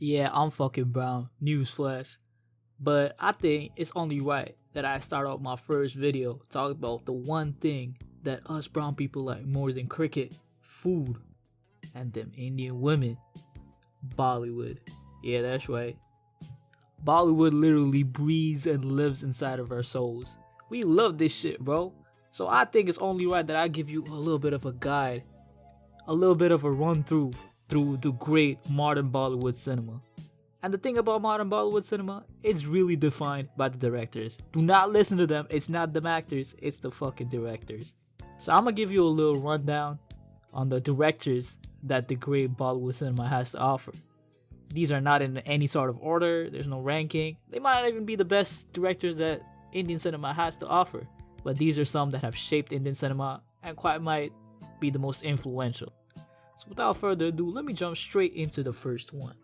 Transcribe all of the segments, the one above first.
Yeah, I'm fucking brown. Newsflash. But I think it's only right that I start off my first video talking about the one thing that us brown people like more than cricket, food, and them Indian women. Bollywood. Yeah, that's right. Bollywood literally breathes and lives inside of our souls. We love this shit, bro. So I think it's only right that I give you a little bit of a guide, a little bit of a run through the great modern Bollywood cinema. And the thing about modern Bollywood cinema, it's really defined by the directors. Do not listen to them. It's not them actors, it's the fucking directors. So I'm gonna give you a little rundown on the directors that the great Bollywood cinema has to offer. These are not in any sort of order, there's no ranking. They might not even be the best directors that Indian cinema has to offer. But these are some that have shaped Indian cinema and quite might be the most influential. So without further ado, let me jump straight into the first one.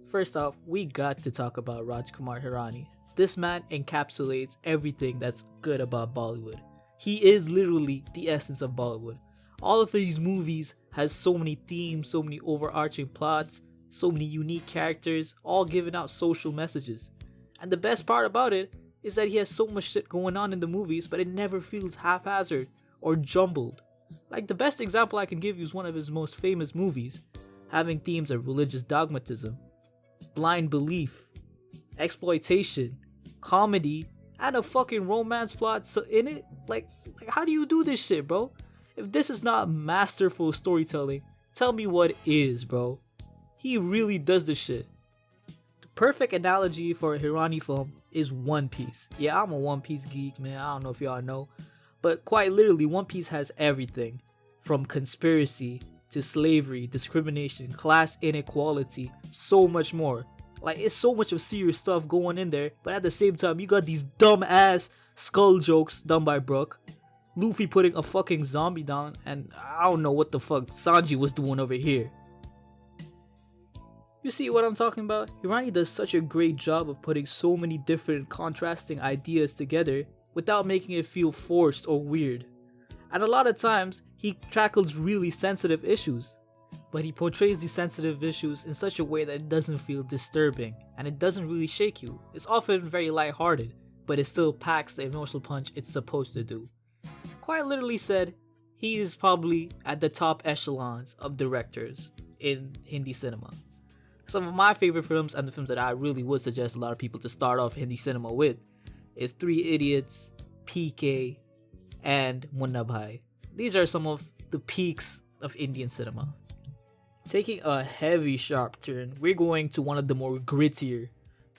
First off, we got to talk about Rajkumar Hirani. This man encapsulates everything that's good about Bollywood. He is literally the essence of Bollywood. All of his movies has so many themes, so many overarching plots, so many unique characters, all giving out social messages. And the best part about it is that he has so much shit going on in the movies, but it never feels haphazard or jumbled. Like the best example I can give you is one of his most famous movies, having themes of religious dogmatism, blind belief, exploitation, comedy, and a fucking romance plot in it. Like how do you do this shit, bro? If this is not masterful storytelling, tell me what is, bro. He really does this shit. The perfect analogy for a Hirani film is One Piece. Yeah, I'm a One Piece geek, man. I don't know if y'all know. But quite literally, One Piece has everything. From conspiracy to slavery, discrimination, class inequality, so much more. Like, it's so much of serious stuff going in there, but at the same time, you got these dumb ass skull jokes done by Brook. Luffy putting a fucking zombie down, and I don't know what the fuck Sanji was doing over here. You see what I'm talking about? Hirani does such a great job of putting so many different contrasting ideas together without making it feel forced or weird. And a lot of times, he tackles really sensitive issues, but he portrays these sensitive issues in such a way that it doesn't feel disturbing, and it doesn't really shake you. It's often very lighthearted, but it still packs the emotional punch it's supposed to do. Quite literally said, he is probably at the top echelons of directors in Hindi cinema. Some of my favorite films, and the films that I really would suggest a lot of people to start off Hindi cinema with, is Three Idiots, PK, and Munna Bhai. These are some of the peaks of Indian cinema. Taking a heavy sharp turn, we're going to one of the more grittier,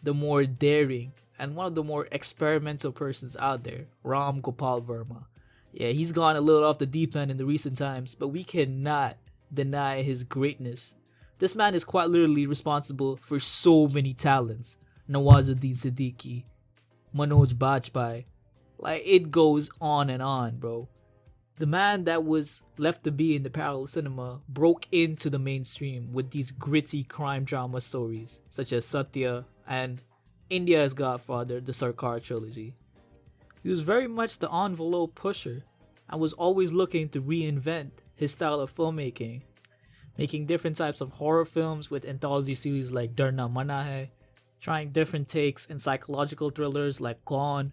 the more daring, and one of the more experimental persons out there, Ram Gopal Verma. Yeah, he's gone a little off the deep end in the recent times, but we cannot deny his greatness. This man is quite literally responsible for so many talents. Nawazuddin Siddiqui, Manoj Bajpayee, like it goes on and on, bro. The man that was left to be in the parallel cinema broke into the mainstream with these gritty crime drama stories, such as Satya and India's Godfather, the Sarkar trilogy. He was very much the envelope pusher and was always looking to reinvent his style of filmmaking, making different types of horror films with anthology series like Darna Mana Hai, trying different takes in psychological thrillers like Gone,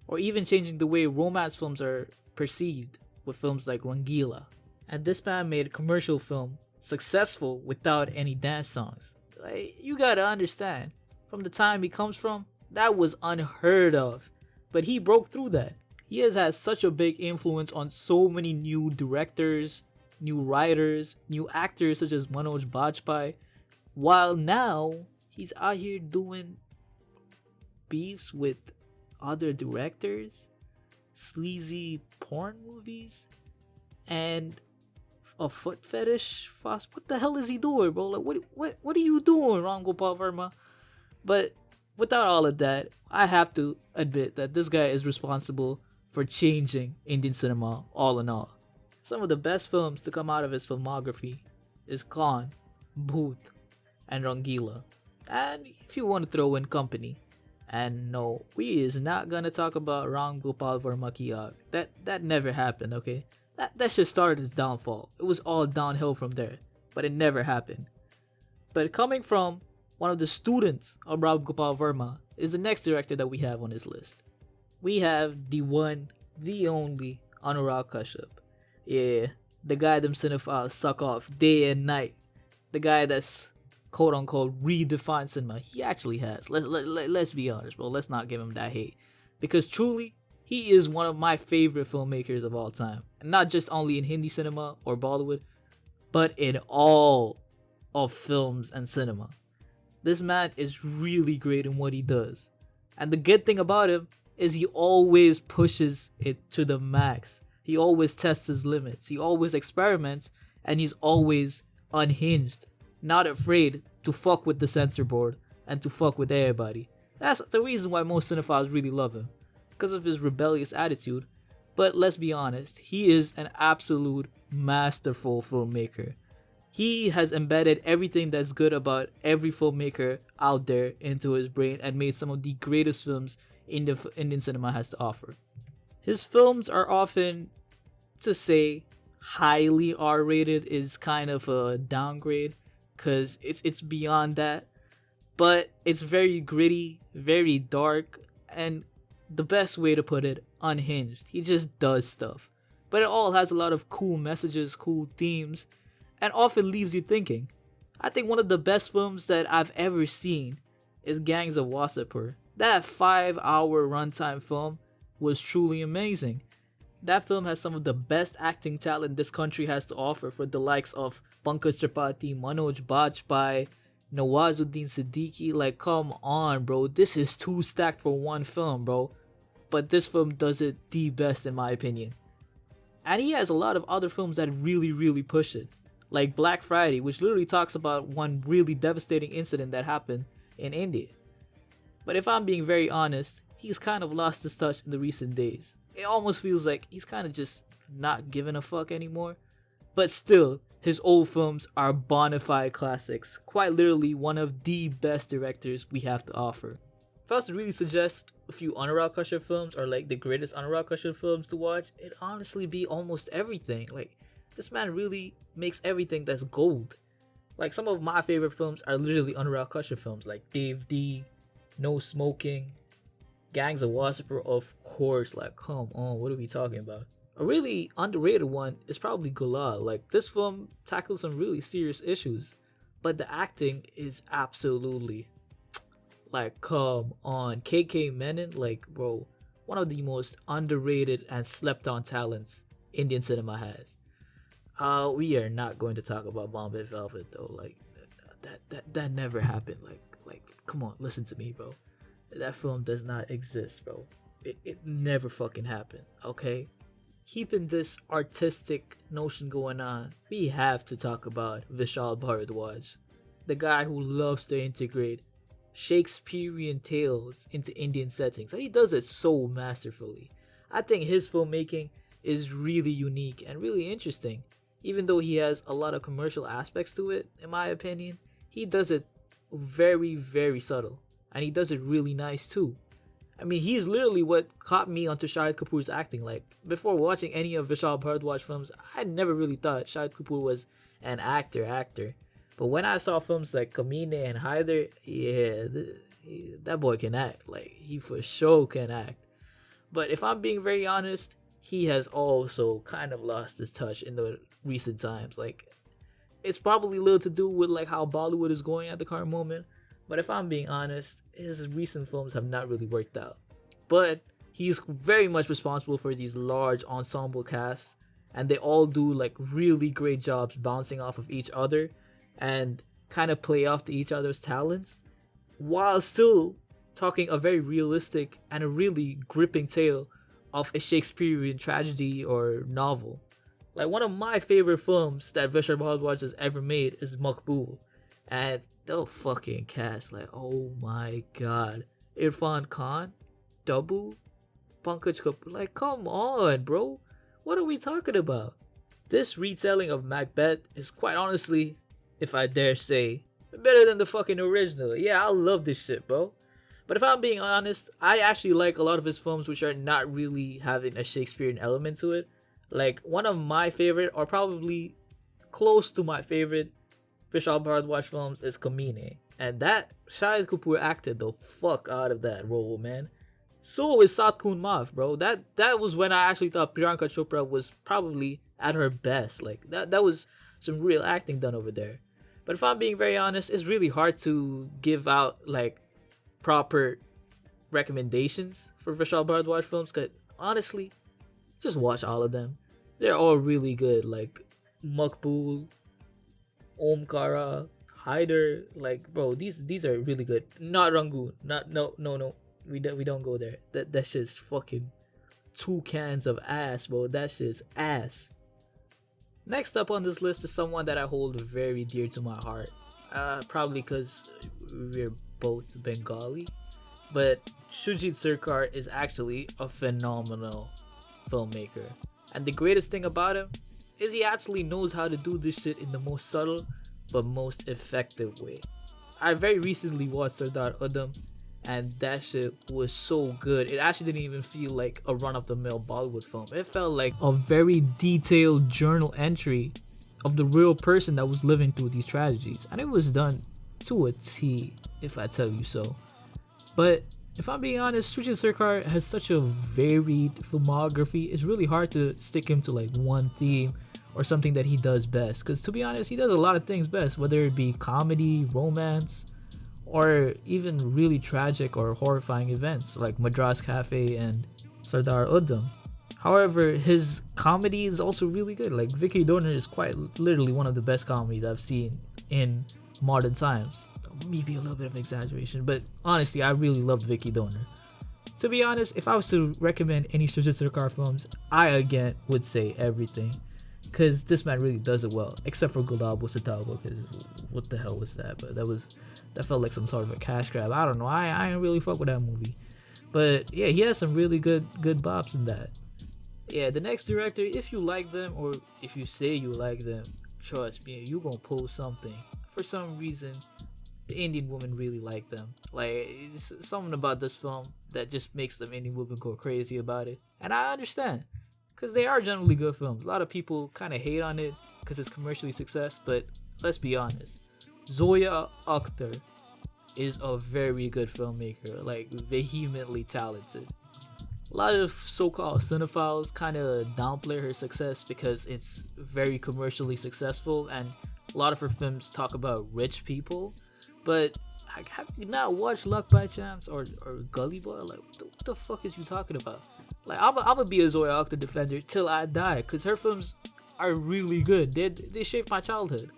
or even changing the way romance films are perceived with films like Rangila. And this man made a commercial film successful without any dance songs. Like, you gotta understand, from the time he comes from, that was unheard of. But he broke through that. He has had such a big influence on so many new directors, new writers, new actors such as Manoj Bajpayee, while now he's out here doing beefs with other directors, sleazy porn movies, and a foot fetish fast. What the hell is he doing, bro? Like, what are you doing, Ram Gopal Verma? But without all of that, I have to admit that this guy is responsible for changing Indian cinema all in all. Some of the best films to come out of his filmography is Khan, Booth, and Rangila. And if you want to throw in Company. And no, we is not gonna talk about Ram Gopal Verma ki aag. That never happened, okay? That shit started his downfall. It was all downhill from there. But it never happened. But coming from one of the students of Rob Gopal Verma is the next director that we have on this list. We have the one, the only Anurag Kashyap. Yeah, the guy them cinephiles suck off day and night. The guy that's quote unquote redefined cinema. He actually has. Let's be honest, bro. Let's not give him that hate. Because truly, he is one of my favorite filmmakers of all time. And not just only in Hindi cinema or Bollywood, but in all of films and cinema. This man is really great in what he does. And the good thing about him is he always pushes it to the max. He always tests his limits. He always experiments, and he's always unhinged. Not afraid to fuck with the censor board and to fuck with everybody. That's the reason why most cinephiles really love him. Because of his rebellious attitude. But let's be honest, he is an absolute masterful filmmaker. He has embedded everything that's good about every filmmaker out there into his brain and made some of the greatest films Indian cinema has to offer. His films are often, to say highly R-rated is kind of a downgrade, because it's beyond that. But it's very gritty, very dark, and the best way to put it, unhinged. He just does stuff. But it all has a lot of cool messages, cool themes, and often leaves you thinking. I think one of the best films that I've ever seen is Gangs of Wasseypur. That 5-hour runtime film was truly amazing. That film has some of the best acting talent this country has to offer, for the likes of Pankaj Tripathi, Manoj Bajpayee, Nawazuddin Siddiqui. Like, come on, bro. This is too stacked for one film, bro. But this film does it the best, in my opinion. And he has a lot of other films that really push it. Like Black Friday, which literally talks about one really devastating incident that happened in India. But if I'm being very honest, he's kind of lost his touch in the recent days. It almost feels like he's kind of just not giving a fuck anymore. But still, his old films are bona fide classics. Quite literally one of the best directors we have to offer. If I was to really suggest a few Anurag Kashyap films, or like the greatest Anurag Kashyap films to watch, it'd honestly be almost everything. Like, this man really makes everything that's gold. Like, some of my favorite films are literally Anurag Kashyap films, like Dev D, No Smoking, Gangs of Wasseypur, of course. Like, come on, what are we talking about? A really underrated one is probably Gulal. Like, this film tackles some really serious issues, but the acting is absolutely, like, come on. KK Menon, like, bro, one of the most underrated and slept on talents Indian cinema has. We are not going to talk about Bombay Velvet though. Like, that never happened. Like, come on, listen to me, bro. That film does not exist, bro. It never fucking happened. Okay. Keeping this artistic notion going on, we have to talk about Vishal Bharadwaj, the guy who loves to integrate Shakespearean tales into Indian settings, and he does it so masterfully. I think his filmmaking is really unique and really interesting. Even though he has a lot of commercial aspects to it, in my opinion, he does it very subtle, and he does it really nice too. I mean, he's literally what caught me onto Shahid Kapoor's acting. Like, before watching any of Vishal Bharadwaj films, I never really thought Shahid Kapoor was an actor. But when I saw films like Kamine and Haider, yeah, that boy can act. Like, he for sure can act. But if I'm being very honest, he has also kind of lost his touch in the recent times. Like, it's probably little to do with like how Bollywood is going at the current moment. But if I'm being honest, his recent films have not really worked out. But he's very much responsible for these large ensemble casts, and they all do like really great jobs bouncing off of each other and kind of play off to each other's talents, while still talking a very realistic and a really gripping tale of a Shakespearean tragedy or novel. Like, one of my favorite films that Vishal Bharadwaj has ever made is Maqbool. And the fucking cast, like, oh my god. Irfan Khan, Tabu, Pankaj Kapoor, like, come on, bro. What are we talking about? This retelling of Macbeth is quite honestly, if I dare say, better than the fucking original. Yeah, I love this shit, bro. But if I'm being honest, I actually like a lot of his films which are not really having a Shakespearean element to it. Like, one of my favorite, or probably close to my favorite, Vishal Bhardwaj films is Kamine. And that Shahid Kapoor acted the fuck out of that role, man. So is Satkun Maaf, bro. That was when I actually thought Priyanka Chopra was probably at her best. Like that was some real acting done over there. But if I'm being very honest, it's really hard to give out like proper recommendations for Vishal Bhardwaj films, because honestly, just watch all of them. They're all really good. Like Makbul, Omkara, Hyder, like bro, these are really good. Not Rangoon, not no. We don't go there. That's just fucking 2 cans of ass, bro. That shit's ass. Next up on this list is someone that I hold very dear to my heart. Probably because we're both Bengali, but Shujit Sircar is actually a phenomenal filmmaker. And the greatest thing about him is he actually knows how to do this shit in the most subtle but most effective way. I very recently watched Sardar Udham, and that shit was so good. It actually didn't even feel like a run-of-the-mill Bollywood film. It felt like a very detailed journal entry of the real person that was living through these tragedies. And it was done to a T, if I tell you so. But if I'm being honest, Shujit Sircar has such a varied filmography. It's really hard to stick him to like one theme or something that he does best. Because to be honest, he does a lot of things best, whether it be comedy, romance, or even really tragic or horrifying events like Madras Cafe and Sardar Udham. However, his comedy is also really good. Like Vicky Donor is quite literally one of the best comedies I've seen in modern times. Maybe a little bit of an exaggeration, but honestly, I really loved Vicky Donor. To be honest, if I was to recommend any Shujit Sircar films, I again would say Everything, because this man really does it well, except for Gulabo Satabo, because what the hell was that? But that felt like some sort of a cash grab. I don't know. I didn't really fuck with that movie. But yeah, he has some really good bops in that. Yeah, the next director, if you like them or if you say you like them, trust me, you gonna post something. For some reason, the Indian women really like them. Like, it's something about this film that just makes them Indian women go crazy about it. And I understand, because they are generally good films. A lot of people kind of hate on it because it's commercially success, but let's be honest. Zoya Akhtar is a very good filmmaker, like vehemently talented. A lot of so-called cinephiles kind of downplay her success because it's very commercially successful, and a lot of her films talk about rich people. But have you not watched Luck by Chance or Gully Boy? Like, what the fuck is you talking about? Like, I'm gonna be a Zoya Akhtar defender till I die, because her films are really good. They shaped my childhood.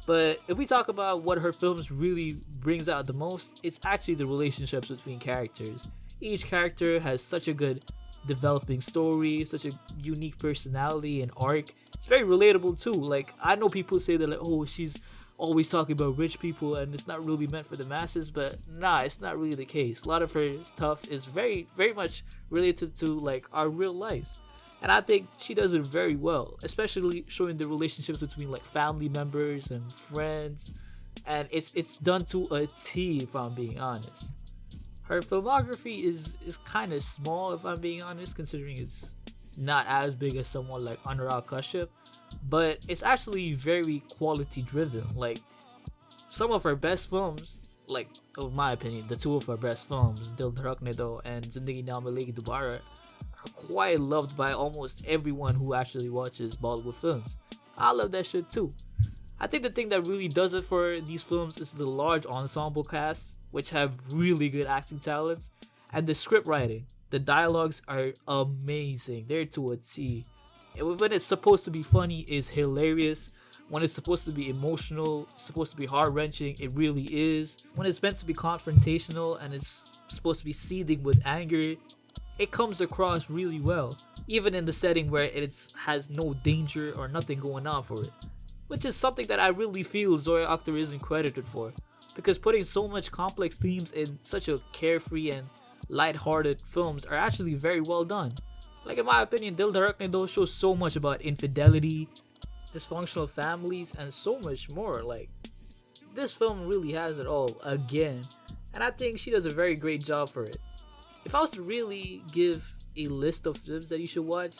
But if we talk about what her films really brings out the most, it's actually the relationships between characters. Each character has such a good developing story, such a unique personality and arc. It's very relatable too. Like, I know people say that, like, oh, she's always talking about rich people and it's not really meant for the masses, but nah, it's not really the case. A lot of her stuff is very, very much related to like our real lives. And I think she does it very well, especially showing the relationships between like family members and friends. And it's done to a T, if I'm being honest. Her filmography is kind of small, if I'm being honest, considering it's not as big as someone like Anurag Kashyap. But it's actually very quality driven. Like, some of her best films, like, in my opinion, the two of her best films, Dil Dharakne Do and Zindagi Na Milegi Dobara, quite loved by almost everyone who actually watches Bollywood films. I love that shit too. I think the thing that really does it for these films is the large ensemble cast, which have really good acting talents, and the script writing. The dialogues are amazing. They're to a T. When it's supposed to be funny, it's hilarious. When it's supposed to be emotional, it's supposed to be heart-wrenching, it really is. When it's meant to be confrontational and it's supposed to be seething with anger, it comes across really well, even in the setting where it has no danger or nothing going on for it, which is something that I really feel Zoya Akhtar isn't credited for, because putting so much complex themes in such a carefree and light-hearted films are actually very well done. Like, in my opinion, Dil Dharakne Do shows so much about infidelity, dysfunctional families, and so much more. Like, this film really has it all again, and I think she does a very great job for it. If I was to really give a list of films that you should watch,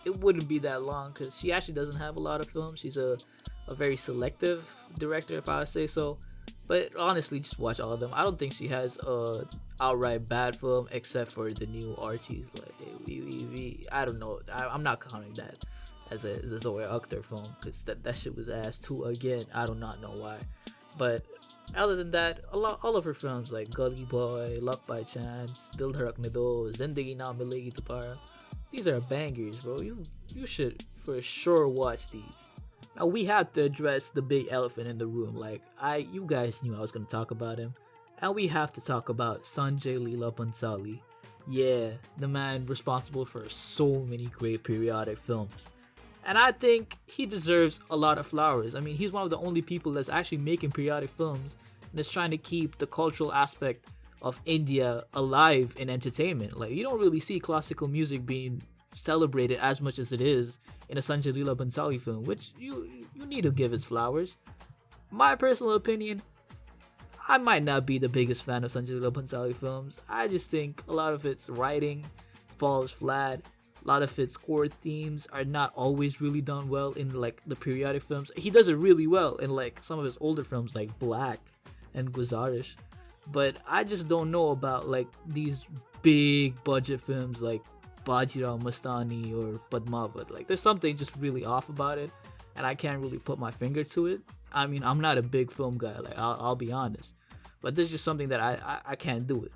it wouldn't be that long, because she actually doesn't have a lot of films. She's a a very selective director, if I would say so. But honestly, just watch all of them. I don't think she has a outright bad film except for the new Archie's. Like, I don't know. I'm not counting that as a Zoe Akhtar film because that shit was ass too. Again, I do not know why. But other than that, all of her films like Gully Boy, Luck by Chance, Dil Dharakne Do, Zindagi Na Milegi Dobara, these are bangers, bro. You should for sure watch these. Now we have to address the big elephant in the room. Like you guys knew I was gonna talk about him, and we have to talk about Sanjay Leela Bhansali. Yeah, the man responsible for so many great periodic films. And I think he deserves a lot of flowers. I mean, he's one of the only people that's actually making periodic films and is trying to keep the cultural aspect of India alive in entertainment. Like, you don't really see classical music being celebrated as much as it is in a Sanjay Leela Bhansali film, which you need to give his flowers. My personal opinion, I might not be the biggest fan of Sanjay Leela Bhansali films. I just think a lot of its writing falls flat. A lot of its core themes are not always really done well in like the periodic films. He does it really well in like some of his older films like Black and Guzarish. But I just don't know about like these big budget films like Bajirao Mastani or Padmavat. Like there's something just really off about it, and I can't really put my finger to it. I mean, I'm not a big film guy, like I'll be honest, but there's just something that I can't do it.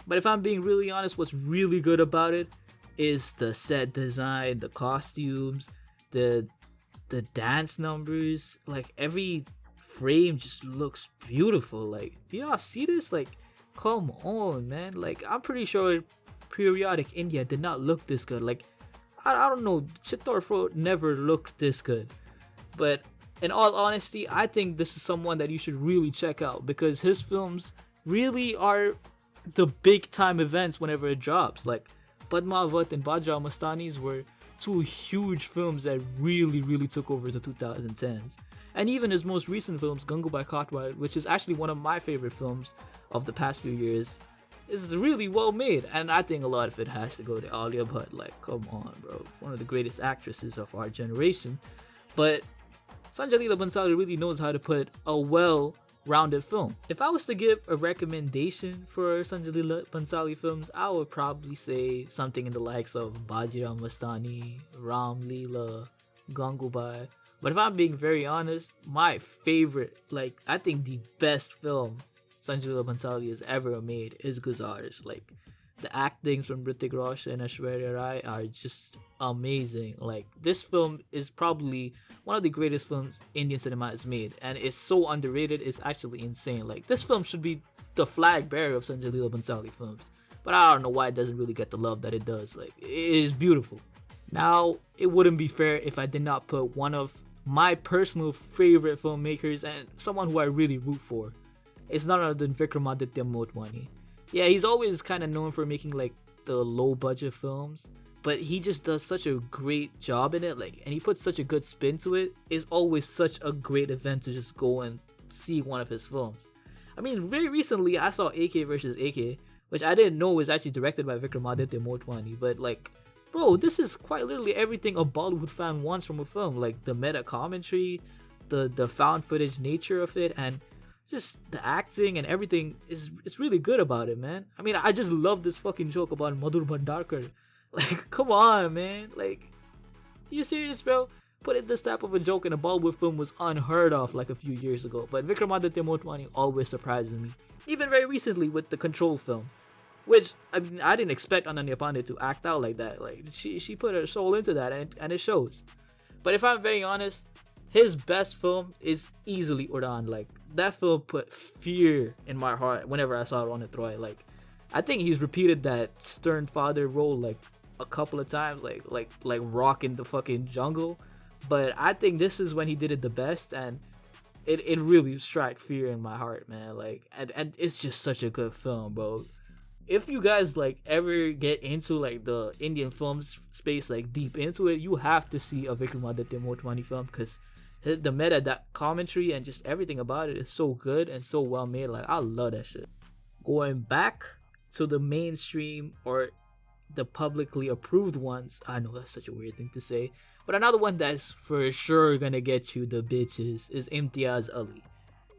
But if I'm being really honest, what's really good about it is the set design, the costumes, the dance numbers. Like every frame just looks beautiful. Like, do y'all see this? Like, come on, man. Like, I'm pretty sure periodic India did not look this good. Like, I don't know, Chittor Fort never looked this good. But in all honesty, I think this is someone that you should really check out because his films really are the big time events whenever it drops. Like Padmavat and Bajrao Mastani's were two huge films that really took over the 2010s. And even his most recent films, Gangubai Katwar, which is actually one of my favorite films of the past few years, is really well made. And I think a lot of it has to go to Alia Bhatt. Like, come on, bro. One of the greatest actresses of our generation. But Sanjay Leela Bhansali really knows how to put a well-rounded film. If I was to give a recommendation for Sanjay Leela Bhansali films, I would probably say something in the likes of Bajirao Mastani, Ram Leela, Gangubai. But if I'm being very honest, my favorite, like I think the best film Sanjay Leela Bhansali has ever made is Guzarish. Like the actings from Hrithik Roshan and Aishwarya Rai are just amazing. Like this film is probably one of the greatest films Indian cinema has made, and it's so underrated. It's actually insane. Like this film should be the flag bearer of Sanjay Leela Bhansali films, but I don't know why it doesn't really get the love that it does. Like it is beautiful. Now it wouldn't be fair if I did not put one of my personal favorite filmmakers and someone who I really root for. It's none other than Vikramaditya Motwani. Yeah, he's always kind of known for making like the low budget films, but he just does such a great job in it. Like, and he puts such a good spin to it. It's always such a great event to just go and see one of his films. I mean, very recently I saw AK versus AK, which I didn't know was actually directed by Vikramaditya Motwani, but like, bro, this is quite literally everything a Bollywood fan wants from a film. Like the meta commentary, the found footage nature of it, and just the acting and everything it's really good about it, man. I mean, I just love this fucking joke about Madhur Bhandarkar. Like, come on, man. Like, you serious, bro? Putting this type of a joke in a Bollywood film was unheard of like a few years ago. But Vikramaditya Motwani always surprises me. Even very recently with the Control film, which I mean, I didn't expect Ananya Pandey to act out like that. Like she put her soul into that, and it shows. But if I'm very honest, his best film is easily Udan. Like that film put fear in my heart whenever I saw Ronit Roy. Like I think he's repeated that stern father role like a couple of times, like Rock in the fucking jungle. But I think this is when he did it the best, and it really struck fear in my heart, man. Like and it's just such a good film, bro. If you guys like ever get into like the Indian films space, like deep into it, you have to see a Vikramaditya Motwani film because the meta, that commentary and just everything about it is so good and so well made. Like I love that shit. Going back to the mainstream or the publicly approved ones, I know that's such a weird thing to say, But another one that's for sure gonna get you the bitches is Imtiaz Ali.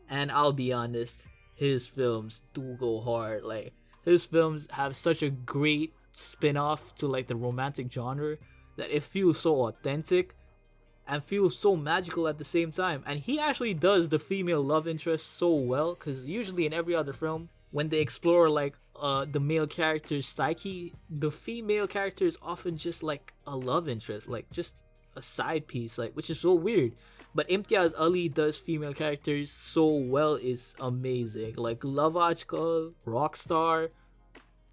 And I'll be honest, his films do go hard. Like, his films have such a great spin-off to like the romantic genre that it feels so authentic and feels so magical at the same time. And he actually does the female love interest so well, because usually in every other film, when they explore like the male character's psyche, the female character is often just like a love interest, like just a side piece, like, which is so weird. But Imtiaz Ali does female characters so well, is amazing. Like Love Ajkal, Rockstar,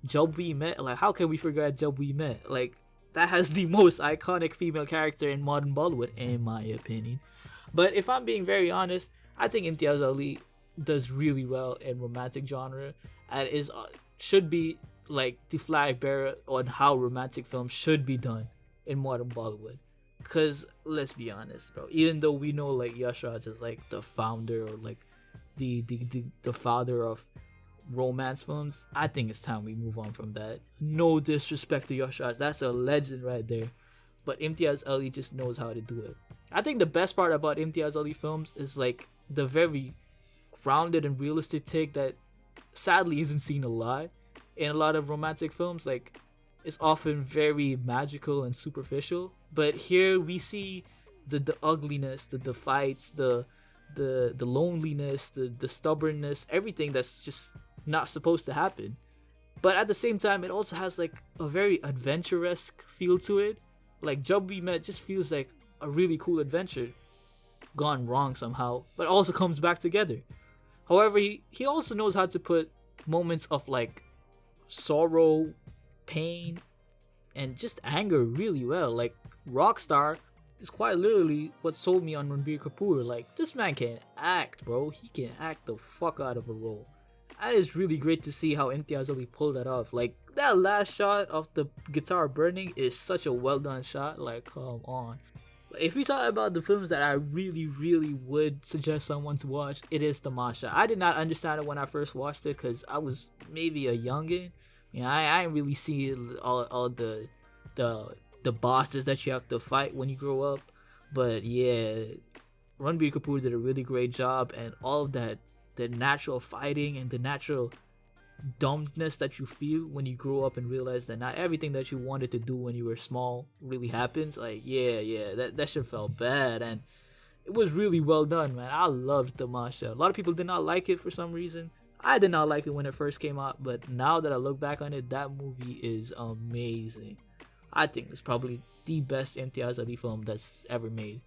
Jab We Met. Like, how can we forget Jab We Met? Like, that has the most iconic female character in modern Bollywood, in my opinion. But if I'm being very honest, I think Imtiaz Ali does really well in romantic genre, and is should be like the flag bearer on how romantic films should be done in modern Bollywood. Cause let's be honest, bro. Even though we know like Yash Raj is like the founder, or like the father of romance films, I think it's time we move on from that. No disrespect to Yash Raj, that's a legend right there. But Imtiaz Ali just knows how to do it. I think the best part about Imtiaz Ali films is like the very grounded and realistic take that sadly isn't seen a lot in a lot of romantic films. Like, it's often very magical and superficial, but here we see the ugliness, the fights, the loneliness, the stubbornness, everything that's just not supposed to happen. But at the same time, it also has like a very adventuresque feel to it. Like Jab We Met just feels like a really cool adventure gone wrong somehow, but also comes back together. However, he also knows how to put moments of like sorrow, pain, and just anger really well. Like Rockstar is quite literally what sold me on Ranbir Kapoor. Like, this man can act, bro. He can act the fuck out of a role. And it's really great to see how Imtiaz Ali pulled that off. Like, that last shot of the guitar burning is such a well done shot. Like, come on. If we talk about the films that I really would suggest someone to watch, it is Tamasha. I did not understand it when I first watched it because I was maybe a youngin. You know, I didn't really see all the bosses that you have to fight when you grow up. But yeah, Ranbir Kapoor did a really great job, and all of that, the natural fighting and the natural dumbness that you feel when you grow up and realize that not everything that you wanted to do when you were small really happens. Like, yeah, that shit felt bad, and it was really well done, man. I loved Tamasha. A lot of people did not like it for some reason. I did not like it when it first came out, but now that I look back on it, that movie is amazing. I think it's probably the best Imtiaz Ali film that's ever made.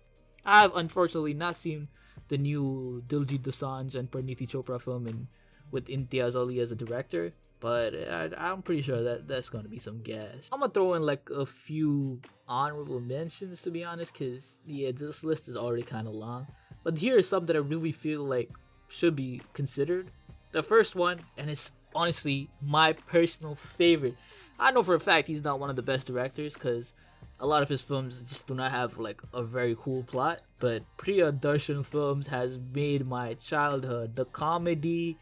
I've unfortunately not seen the new Diljit Dosanjh and Parineeti Chopra film with Imtiaz Ali as a director, but I'm pretty sure that's gonna be some gas. I'm gonna throw in like a few honorable mentions, to be honest, because yeah, this list is already kind of long. But here is some that I really feel like should be considered. The first one, and it's honestly my personal favorite. I know for a fact he's not one of the best directors because a lot of his films just do not have like a very cool plot. But Priya Darshan Films has made my childhood. The comedy,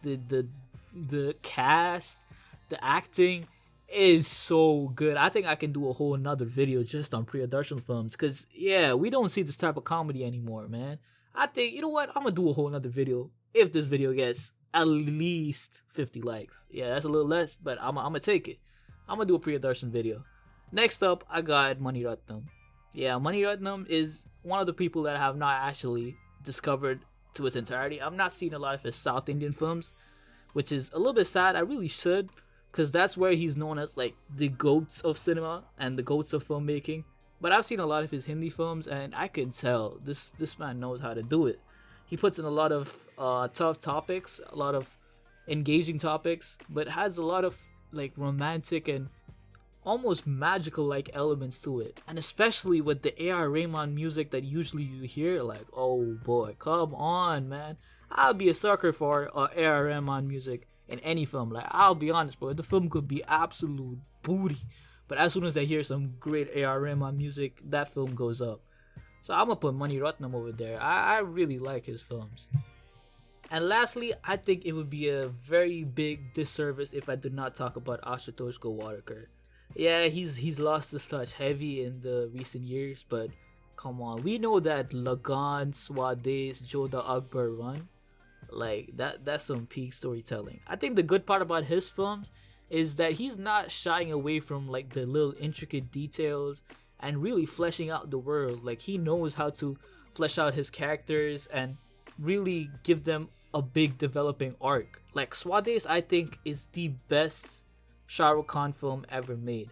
the cast, the acting is so good. I think I can do a whole another video just on Priya Darshan Films because yeah, we don't see this type of comedy anymore, man. I think, you know what, I'm gonna do a whole another video if this video gets at least 50 likes. Yeah, that's a little less, but I'm gonna take it. I'm gonna do a Priya Darshan video. Next up, I got Mani Ratnam. Yeah, Mani Ratnam is one of the people that I have not actually discovered to its entirety. I've not seen a lot of his South Indian films, which is a little bit sad. I really should, because that's where he's known as like the goats of cinema and the goats of filmmaking. But I've seen a lot of his Hindi films, and I can tell this man knows how to do it. He puts in a lot of tough topics, a lot of engaging topics, but has a lot of like romantic and almost magical like elements to it. And especially with the A.R. Rahman music that usually you hear, like, oh boy, come on, man. I'll be a sucker for A.R. Rahman music in any film. Like, I'll be honest, bro, the film could be absolute booty, but as soon as I hear some great A.R. Rahman music, that film goes up. So I'm gonna put Mani Ratnam over there. I really like his films. And lastly, I think it would be a very big disservice if I did not talk about Ashutosh Gowariker. Yeah, he's lost his touch heavy in the recent years, but come on, we know that Lagan, Swades, Joda Akbar run. Like that's some peak storytelling. I think the good part about his films is that he's not shying away from like the little intricate details and really fleshing out the world. Like he knows how to flesh out his characters and really give them a big developing arc. Like Swades I think is the best Shah Rukh Khan film ever made.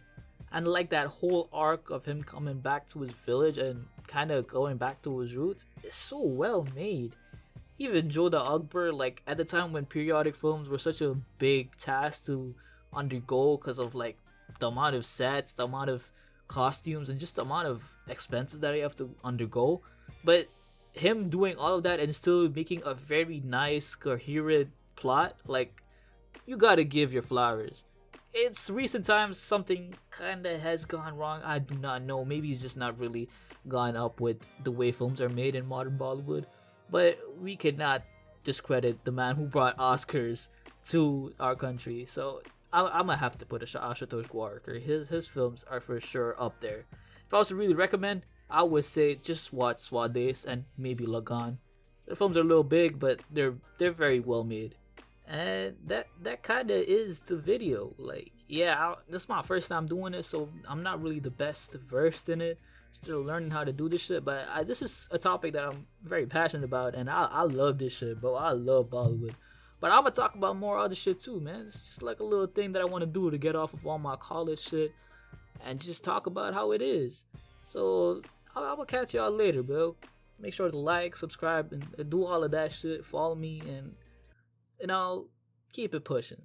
And like that whole arc of him coming back to his village and kind of going back to his roots is so well made. Even Joda Akbar, like at the time when periodic films were such a big task to undergo because of like the amount of sets, the amount of costumes, and just the amount of expenses that you have to undergo. But him doing all of that and still making a very nice, coherent plot, like you gotta give your flowers. It's recent times something kinda has gone wrong. I do not know. Maybe he's just not really gone up with the way films are made in modern Bollywood. But we cannot discredit the man who brought Oscars to our country. So I'm gonna have to put Ashutosh Gwarkar. His films are for sure up there. If I was to really recommend, I would say just watch Swades and maybe Lagan. The films are a little big, but they're very well made. And that kind of is the video. Like, yeah, this is my first time doing this, so I'm not really the best versed in it. Still learning how to do this shit, but this is a topic that I'm very passionate about, and I love this shit, bro. I love Bollywood. But I'm gonna talk about more other shit too, man. It's just like a little thing that I want to do to get off of all my college shit and just talk about how it is. So I'm gonna catch y'all later, bro. Make sure to like, subscribe, and do all of that shit. Follow me, and keep it pushing.